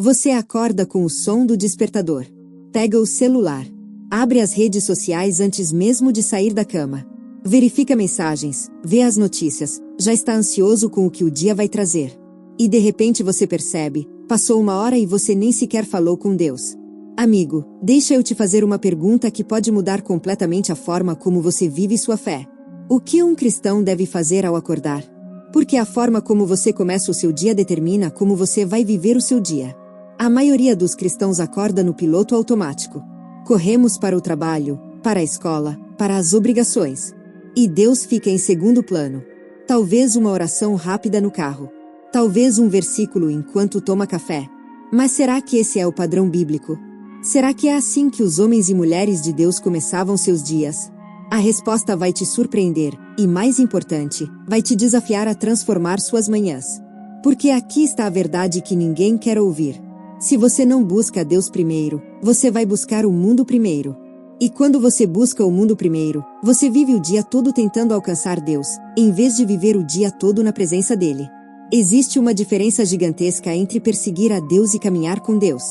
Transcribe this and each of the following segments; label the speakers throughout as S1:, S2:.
S1: Você acorda com o som do despertador. Pega o celular. Abre as redes sociais antes mesmo de sair da cama. Verifica mensagens, vê as notícias, já está ansioso com o que o dia vai trazer. E de repente você percebe, passou 1 hora e você nem sequer falou com Deus. Amigo, deixa eu te fazer uma pergunta que pode mudar completamente a forma como você vive sua fé. O que um cristão deve fazer ao acordar? Porque a forma como você começa o seu dia determina como você vai viver o seu dia. A maioria dos cristãos acorda no piloto automático. Corremos para o trabalho, para a escola, para as obrigações. E Deus fica em segundo plano. Talvez uma oração rápida no carro. Talvez um versículo enquanto toma café. Mas será que esse é o padrão bíblico? Será que é assim que os homens e mulheres de Deus começavam seus dias? A resposta vai te surpreender, e mais importante, vai te desafiar a transformar suas manhãs. Porque aqui está a verdade que ninguém quer ouvir. Se você não busca Deus primeiro, você vai buscar o mundo primeiro. E quando você busca o mundo primeiro, você vive o dia todo tentando alcançar Deus, em vez de viver o dia todo na presença dele. Existe uma diferença gigantesca entre perseguir a Deus e caminhar com Deus.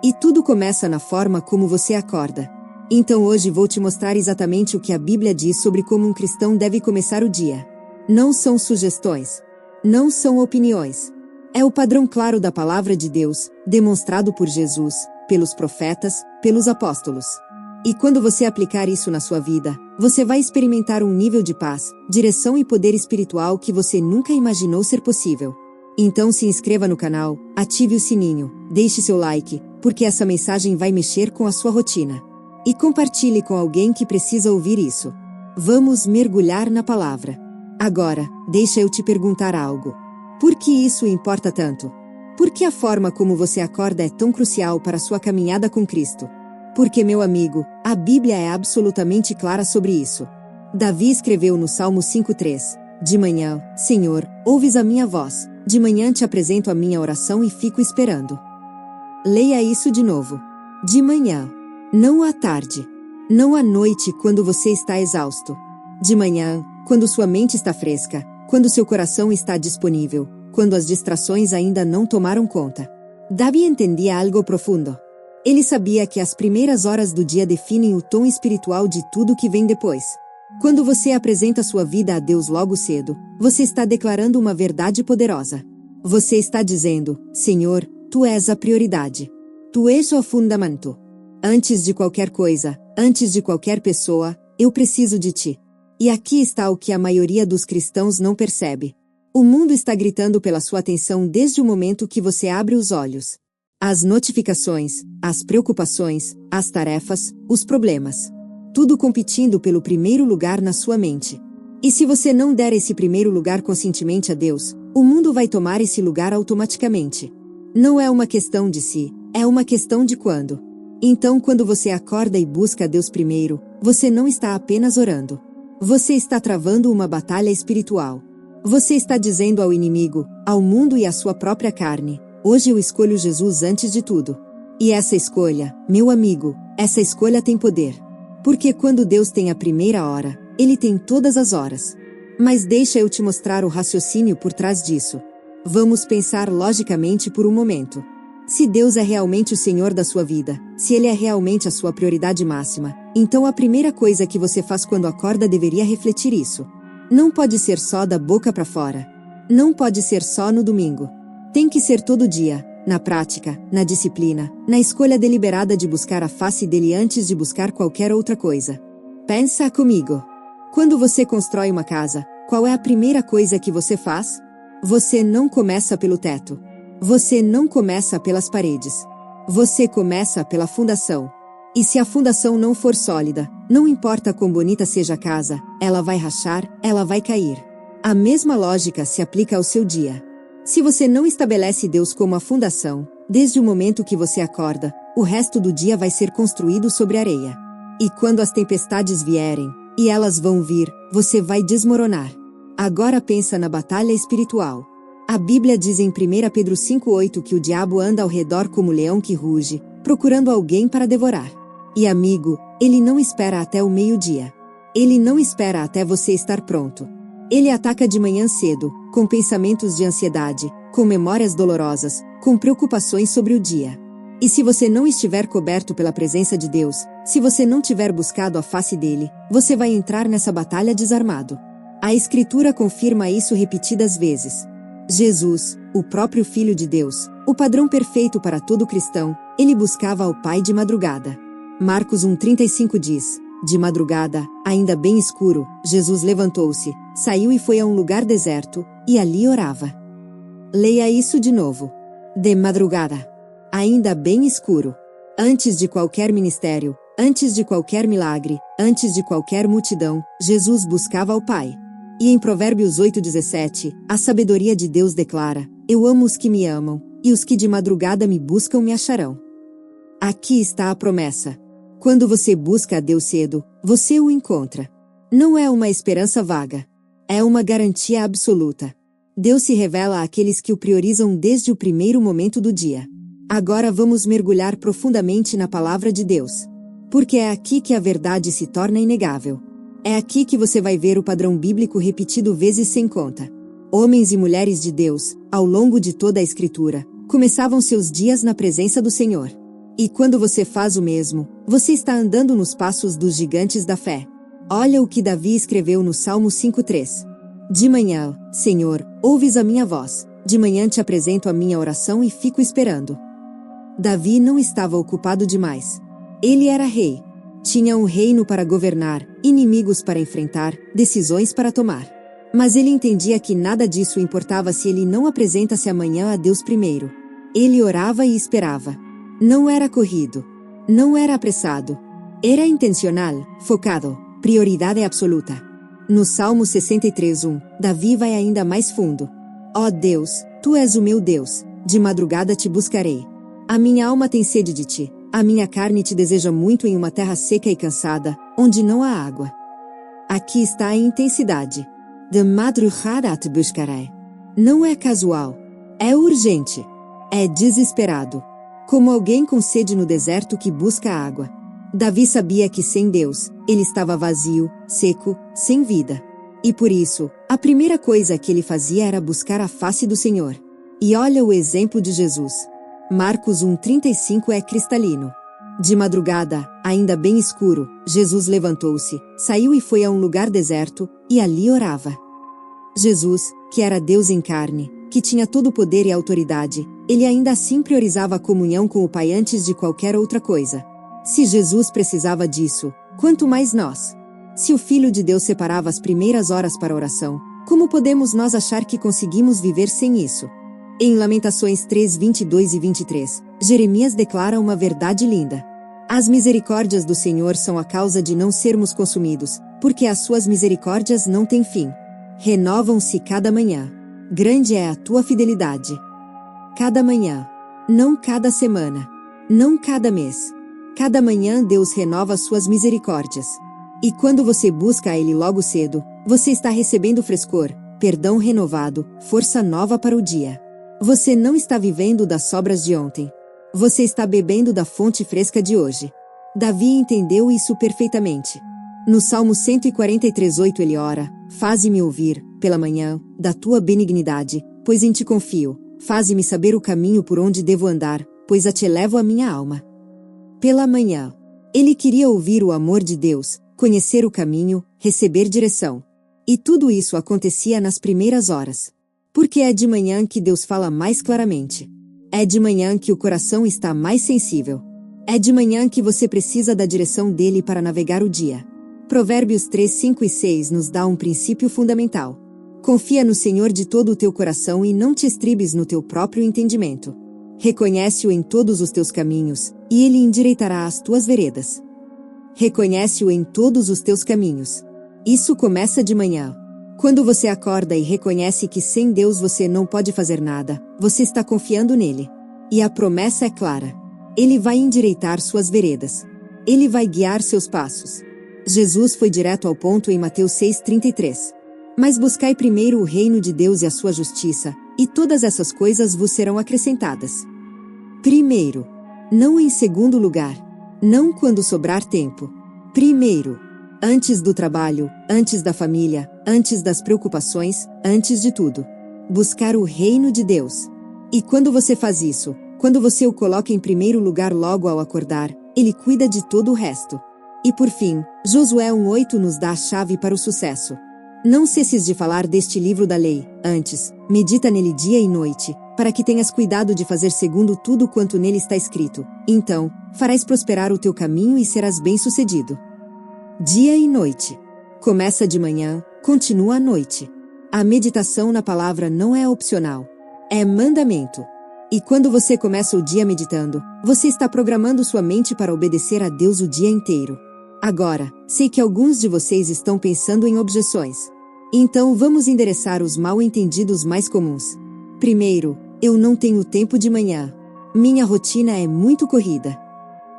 S1: E tudo começa na forma como você acorda. Então hoje vou te mostrar exatamente o que a Bíblia diz sobre como um cristão deve começar o dia. Não são sugestões. Não são opiniões. É o padrão claro da palavra de Deus, demonstrado por Jesus, pelos profetas, pelos apóstolos. E quando você aplicar isso na sua vida, você vai experimentar um nível de paz, direção e poder espiritual que você nunca imaginou ser possível. Então se inscreva no canal, ative o sininho, deixe seu like, porque essa mensagem vai mexer com a sua rotina. E compartilhe com alguém que precisa ouvir isso. Vamos mergulhar na palavra. Agora, deixa eu te perguntar algo. Por que isso importa tanto? Por que a forma como você acorda é tão crucial para a sua caminhada com Cristo? Porque, meu amigo, a Bíblia é absolutamente clara sobre isso. Davi escreveu no Salmo 5:3, de manhã, Senhor, ouves a minha voz, de manhã te apresento a minha oração e fico esperando. Leia isso de novo. De manhã. Não à tarde. Não à noite quando você está exausto. De manhã, quando sua mente está fresca, quando seu coração está disponível, quando as distrações ainda não tomaram conta. Davi entendia algo profundo. Ele sabia que as primeiras horas do dia definem o tom espiritual de tudo que vem depois. Quando você apresenta sua vida a Deus logo cedo, você está declarando uma verdade poderosa. Você está dizendo, Senhor, Tu és a prioridade. Tu és o fundamento. Antes de qualquer coisa, antes de qualquer pessoa, eu preciso de Ti. E aqui está o que a maioria dos cristãos não percebe. O mundo está gritando pela sua atenção desde o momento que você abre os olhos. As notificações, as preocupações, as tarefas, os problemas. Tudo competindo pelo primeiro lugar na sua mente. E se você não der esse primeiro lugar conscientemente a Deus, o mundo vai tomar esse lugar automaticamente. Não é uma questão de se, é uma questão de quando. Então, quando você acorda e busca a Deus primeiro, você não está apenas orando. Você está travando uma batalha espiritual. Você está dizendo ao inimigo, ao mundo e à sua própria carne, hoje eu escolho Jesus antes de tudo. E essa escolha, meu amigo, essa escolha tem poder. Porque quando Deus tem a primeira hora, Ele tem todas as horas. Mas deixa eu te mostrar o raciocínio por trás disso. Vamos pensar logicamente por um momento. Se Deus é realmente o Senhor da sua vida, se Ele é realmente a sua prioridade máxima, então a primeira coisa que você faz quando acorda deveria refletir isso. Não pode ser só da boca para fora. Não pode ser só no domingo. Tem que ser todo dia, na prática, na disciplina, na escolha deliberada de buscar a face dele antes de buscar qualquer outra coisa. Pensa comigo. Quando você constrói uma casa, qual é a primeira coisa que você faz? Você não começa pelo teto. Você não começa pelas paredes. Você começa pela fundação. E se a fundação não for sólida, não importa quão bonita seja a casa, ela vai rachar, ela vai cair. A mesma lógica se aplica ao seu dia. Se você não estabelece Deus como a fundação, desde o momento que você acorda, o resto do dia vai ser construído sobre areia. E quando as tempestades vierem, e elas vão vir, você vai desmoronar. Agora pensa na batalha espiritual. A Bíblia diz em 1 Pedro 5:8 que o diabo anda ao redor como leão que ruge, procurando alguém para devorar. E amigo, ele não espera até o meio-dia. Ele não espera até você estar pronto. Ele ataca de manhã cedo, com pensamentos de ansiedade, com memórias dolorosas, com preocupações sobre o dia. E se você não estiver coberto pela presença de Deus, se você não tiver buscado a face dele, você vai entrar nessa batalha desarmado. A Escritura confirma isso repetidas vezes. Jesus, o próprio Filho de Deus, o padrão perfeito para todo cristão, ele buscava ao Pai de madrugada. Marcos 1,35 diz: de madrugada, ainda bem escuro, Jesus levantou-se, saiu e foi a um lugar deserto, e ali orava. Leia isso de novo. De madrugada. Ainda bem escuro. Antes de qualquer ministério, antes de qualquer milagre, antes de qualquer multidão, Jesus buscava ao Pai. E em Provérbios 8,17, a sabedoria de Deus declara: eu amo os que me amam, e os que de madrugada me buscam me acharão. Aqui está a promessa. Quando você busca a Deus cedo, você o encontra. Não é uma esperança vaga. É uma garantia absoluta. Deus se revela àqueles que o priorizam desde o primeiro momento do dia. Agora vamos mergulhar profundamente na palavra de Deus. Porque é aqui que a verdade se torna inegável. É aqui que você vai ver o padrão bíblico repetido vezes sem conta. Homens e mulheres de Deus, ao longo de toda a Escritura, começavam seus dias na presença do Senhor. E quando você faz o mesmo, você está andando nos passos dos gigantes da fé. Olha o que Davi escreveu no Salmo 5,3. De manhã, Senhor, ouves a minha voz. De manhã te apresento a minha oração e fico esperando. Davi não estava ocupado demais. Ele era rei. Tinha um reino para governar, inimigos para enfrentar, decisões para tomar. Mas ele entendia que nada disso importava se ele não apresentasse amanhã a Deus primeiro. Ele orava e esperava. Não era corrido. Não era apressado. Era intencional, focado, prioridade absoluta. No Salmo 63:1, Davi vai ainda mais fundo. Ó Deus, tu és o meu Deus, de madrugada te buscarei. A minha alma tem sede de ti, a minha carne te deseja muito em uma terra seca e cansada, onde não há água. Aqui está a intensidade. De madrugada te buscarei. Não é casual. É urgente. É desesperado. Como alguém com sede no deserto que busca água. Davi sabia que sem Deus, ele estava vazio, seco, sem vida. E por isso, a primeira coisa que ele fazia era buscar a face do Senhor. E olha o exemplo de Jesus. Marcos 1,35 é cristalino. De madrugada, ainda bem escuro, Jesus levantou-se, saiu e foi a um lugar deserto, e ali orava. Jesus, que era Deus em carne, que tinha todo o poder e autoridade, ele ainda assim priorizava a comunhão com o Pai antes de qualquer outra coisa. Se Jesus precisava disso, quanto mais nós. Se o Filho de Deus separava as primeiras horas para a oração, como podemos nós achar que conseguimos viver sem isso? Em Lamentações 3:22 e 23, Jeremias declara uma verdade linda. As misericórdias do Senhor são a causa de não sermos consumidos, porque as suas misericórdias não têm fim. Renovam-se cada manhã. Grande é a tua fidelidade. Cada manhã. Não cada semana. Não cada mês. Cada manhã Deus renova suas misericórdias. E quando você busca a Ele logo cedo, você está recebendo frescor, perdão renovado, força nova para o dia. Você não está vivendo das sobras de ontem. Você está bebendo da fonte fresca de hoje. Davi entendeu isso perfeitamente. No Salmo 143:8 ele ora: faze-me ouvir, pela manhã, da tua benignidade, pois em ti confio. Faze-me saber o caminho por onde devo andar, pois a ti levo a minha alma. Pela manhã. Ele queria ouvir o amor de Deus, conhecer o caminho, receber direção. E tudo isso acontecia nas primeiras horas. Porque é de manhã que Deus fala mais claramente. É de manhã que o coração está mais sensível. É de manhã que você precisa da direção dele para navegar o dia. Provérbios 3:5 e 6 nos dá um princípio fundamental. Confia no Senhor de todo o teu coração e não te estribes no teu próprio entendimento. Reconhece-o em todos os teus caminhos, e ele endireitará as tuas veredas. Reconhece-o em todos os teus caminhos. Isso começa de manhã. Quando você acorda e reconhece que sem Deus você não pode fazer nada, você está confiando nele. E a promessa é clara. Ele vai endireitar suas veredas. Ele vai guiar seus passos. Jesus foi direto ao ponto em Mateus 6:33. Mas buscai primeiro o reino de Deus e a sua justiça, e todas essas coisas vos serão acrescentadas. Primeiro. Não em segundo lugar. Não quando sobrar tempo. Primeiro. Antes do trabalho, antes da família, antes das preocupações, antes de tudo. Buscar o reino de Deus. E quando você faz isso, quando você o coloca em primeiro lugar logo ao acordar, ele cuida de todo o resto. E por fim, Josué 1:8 nos dá a chave para o sucesso. Não cesses de falar deste livro da lei, antes, medita nele dia e noite, para que tenhas cuidado de fazer segundo tudo quanto nele está escrito. Então, farás prosperar o teu caminho e serás bem-sucedido. Dia e noite. Começa de manhã, continua à noite. A meditação na palavra não é opcional. É mandamento. E quando você começa o dia meditando, você está programando sua mente para obedecer a Deus o dia inteiro. Agora, sei que alguns de vocês estão pensando em objeções. Então vamos endereçar os mal-entendidos mais comuns. Primeiro, eu não tenho tempo de manhã. Minha rotina é muito corrida.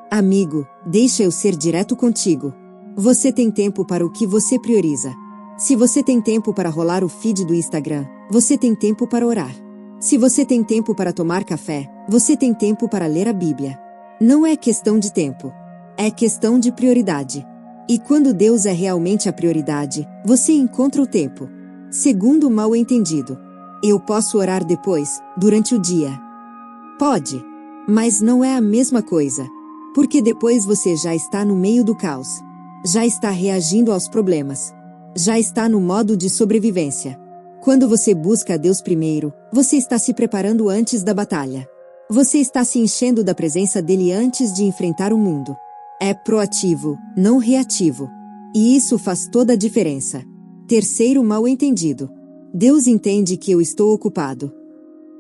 S1: Amigo, deixa eu ser direto contigo. Você tem tempo para o que você prioriza. Se você tem tempo para rolar o feed do Instagram, você tem tempo para orar. Se você tem tempo para tomar café, você tem tempo para ler a Bíblia. Não é questão de tempo. É questão de prioridade. E quando Deus é realmente a prioridade, você encontra o tempo. Segundo o mal-entendido. Eu posso orar depois, durante o dia. Pode. Mas não é a mesma coisa. Porque depois você já está no meio do caos. Já está reagindo aos problemas. Já está no modo de sobrevivência. Quando você busca a Deus primeiro, você está se preparando antes da batalha. Você está se enchendo da presença dele antes de enfrentar o mundo. É proativo, não reativo. E isso faz toda a diferença. Terceiro mal-entendido. Deus entende que eu estou ocupado.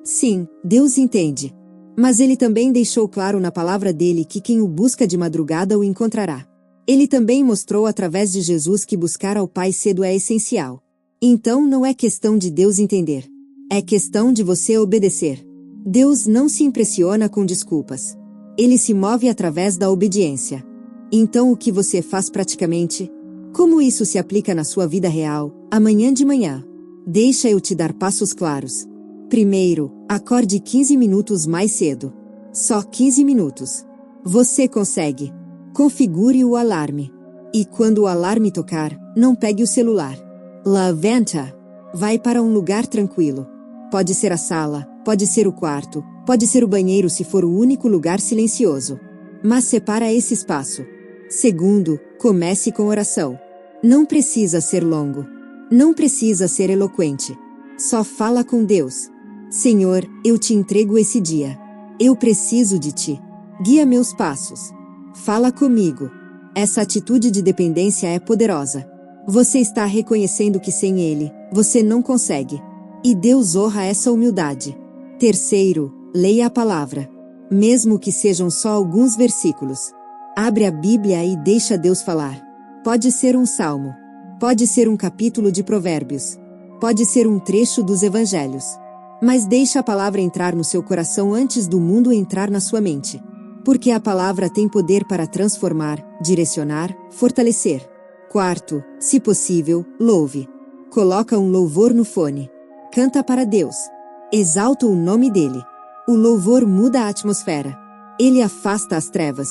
S1: Sim, Deus entende. Mas ele também deixou claro na palavra dele que quem o busca de madrugada o encontrará. Ele também mostrou através de Jesus que buscar ao Pai cedo é essencial. Então não é questão de Deus entender. É questão de você obedecer. Deus não se impressiona com desculpas. Ele se move através da obediência. Então o que você faz praticamente? Como isso se aplica na sua vida real, amanhã de manhã? Deixa eu te dar passos claros. Primeiro, acorde 15 minutos mais cedo. Só 15 minutos. Você consegue. Configure o alarme. E quando o alarme tocar, não pegue o celular. Levanta. Vai para um lugar tranquilo. Pode ser a sala, pode ser o quarto, pode ser o banheiro se for o único lugar silencioso. Mas separa esse espaço. Segundo, comece com oração. Não precisa ser longo. Não precisa ser eloquente. Só fala com Deus. Senhor, eu te entrego esse dia. Eu preciso de ti. Guia meus passos. Fala comigo. Essa atitude de dependência é poderosa. Você está reconhecendo que sem ele, você não consegue. E Deus honra essa humildade. Terceiro, leia a palavra. Mesmo que sejam só alguns versículos. Abre a Bíblia e deixa Deus falar. Pode ser um salmo. Pode ser um capítulo de Provérbios. Pode ser um trecho dos Evangelhos. Mas deixa a palavra entrar no seu coração antes do mundo entrar na sua mente. Porque a palavra tem poder para transformar, direcionar, fortalecer. Quarto, se possível, louve. Coloca um louvor no fone. Canta para Deus. Exalta o nome dele. O louvor muda a atmosfera. Ele afasta as trevas.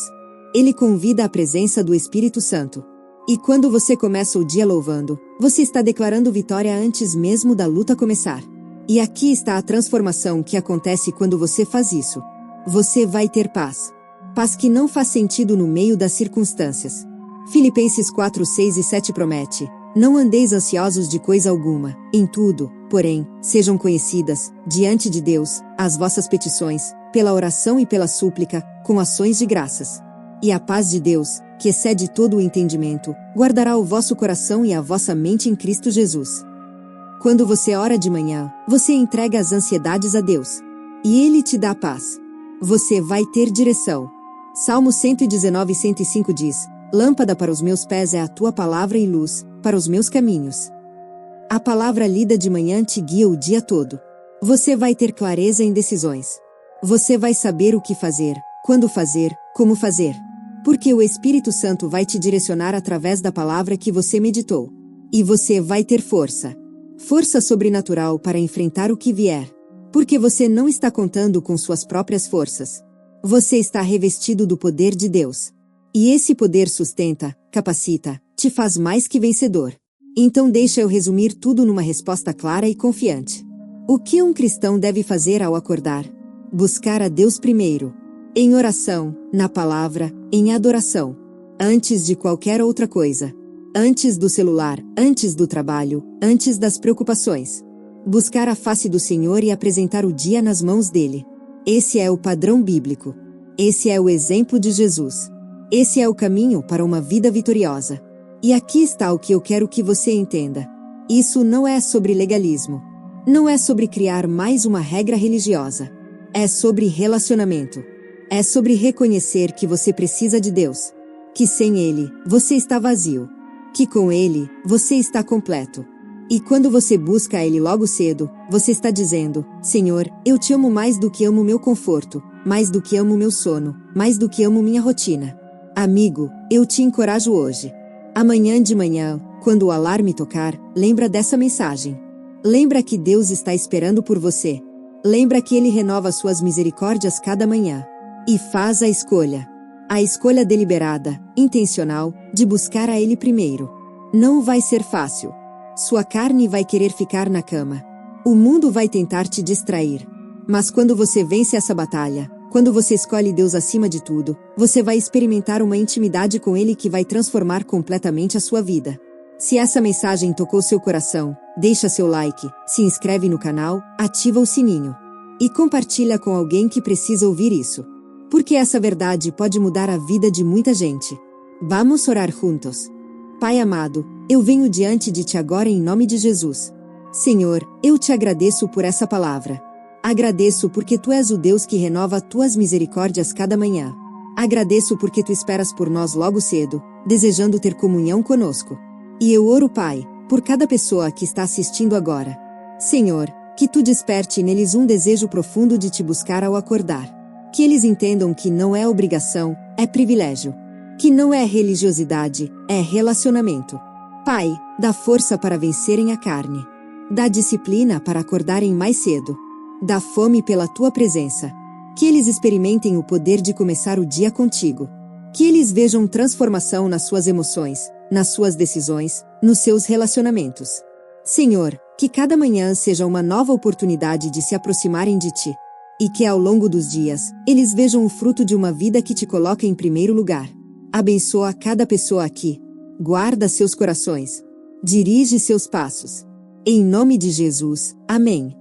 S1: Ele convida a presença do Espírito Santo. E quando você começa o dia louvando, você está declarando vitória antes mesmo da luta começar. E aqui está a transformação que acontece quando você faz isso. Você vai ter paz. Paz que não faz sentido no meio das circunstâncias. Filipenses 4, 6 e 7 promete: não andeis ansiosos de coisa alguma, em tudo, porém, sejam conhecidas, diante de Deus, as vossas petições, pela oração e pela súplica, com ações de graças. E a paz de Deus, que excede todo o entendimento, guardará o vosso coração e a vossa mente em Cristo Jesus. Quando você ora de manhã, você entrega as ansiedades a Deus. E Ele te dá paz. Você vai ter direção. Salmo 119, 105 diz: lâmpada para os meus pés é a tua palavra e luz para os meus caminhos. A palavra lida de manhã te guia o dia todo. Você vai ter clareza em decisões. Você vai saber o que fazer, quando fazer, como fazer. Porque o Espírito Santo vai te direcionar através da palavra que você meditou. E você vai ter força. Força sobrenatural para enfrentar o que vier. Porque você não está contando com suas próprias forças. Você está revestido do poder de Deus. E esse poder sustenta, capacita, te faz mais que vencedor. Então deixa eu resumir tudo numa resposta clara e confiante. O que um cristão deve fazer ao acordar? Buscar a Deus primeiro. Em oração, na palavra, em adoração. Antes de qualquer outra coisa. Antes do celular, antes do trabalho, antes das preocupações. Buscar a face do Senhor e apresentar o dia nas mãos dele. Esse é o padrão bíblico. Esse é o exemplo de Jesus. Esse é o caminho para uma vida vitoriosa. E aqui está o que eu quero que você entenda. Isso não é sobre legalismo. Não é sobre criar mais uma regra religiosa. É sobre relacionamento. É sobre reconhecer que você precisa de Deus. Que sem Ele, você está vazio. Que com Ele, você está completo. E quando você busca Ele logo cedo, você está dizendo: Senhor, eu te amo mais do que amo meu conforto, mais do que amo meu sono, mais do que amo minha rotina. Amigo, eu te encorajo hoje. Amanhã de manhã, quando o alarme tocar, lembra dessa mensagem. Lembra que Deus está esperando por você. Lembra que Ele renova suas misericórdias cada manhã. E faz a escolha. A escolha deliberada, intencional, de buscar a Ele primeiro. Não vai ser fácil. Sua carne vai querer ficar na cama. O mundo vai tentar te distrair. Mas quando você vence essa batalha, quando você escolhe Deus acima de tudo, você vai experimentar uma intimidade com Ele que vai transformar completamente a sua vida. Se essa mensagem tocou seu coração, deixa seu like, se inscreve no canal, ativa o sininho. E compartilha com alguém que precisa ouvir isso. Porque essa verdade pode mudar a vida de muita gente. Vamos orar juntos. Pai amado, eu venho diante de Ti agora em nome de Jesus. Senhor, eu Te agradeço por essa palavra. Agradeço porque Tu és o Deus que renova Tuas misericórdias cada manhã. Agradeço porque Tu esperas por nós logo cedo, desejando ter comunhão conosco. E eu oro, Pai, por cada pessoa que está assistindo agora. Senhor, que Tu desperte neles um desejo profundo de Te buscar ao acordar. Que eles entendam que não é obrigação, é privilégio. Que não é religiosidade, é relacionamento. Pai, dá força para vencerem a carne. Dá disciplina para acordarem mais cedo. Dá fome pela Tua presença. Que eles experimentem o poder de começar o dia contigo. Que eles vejam transformação nas suas emoções, nas suas decisões, nos seus relacionamentos. Senhor, que cada manhã seja uma nova oportunidade de se aproximarem de Ti. E que ao longo dos dias, eles vejam o fruto de uma vida que Te coloca em primeiro lugar. Abençoa cada pessoa aqui. Guarda seus corações. Dirige seus passos. Em nome de Jesus, amém.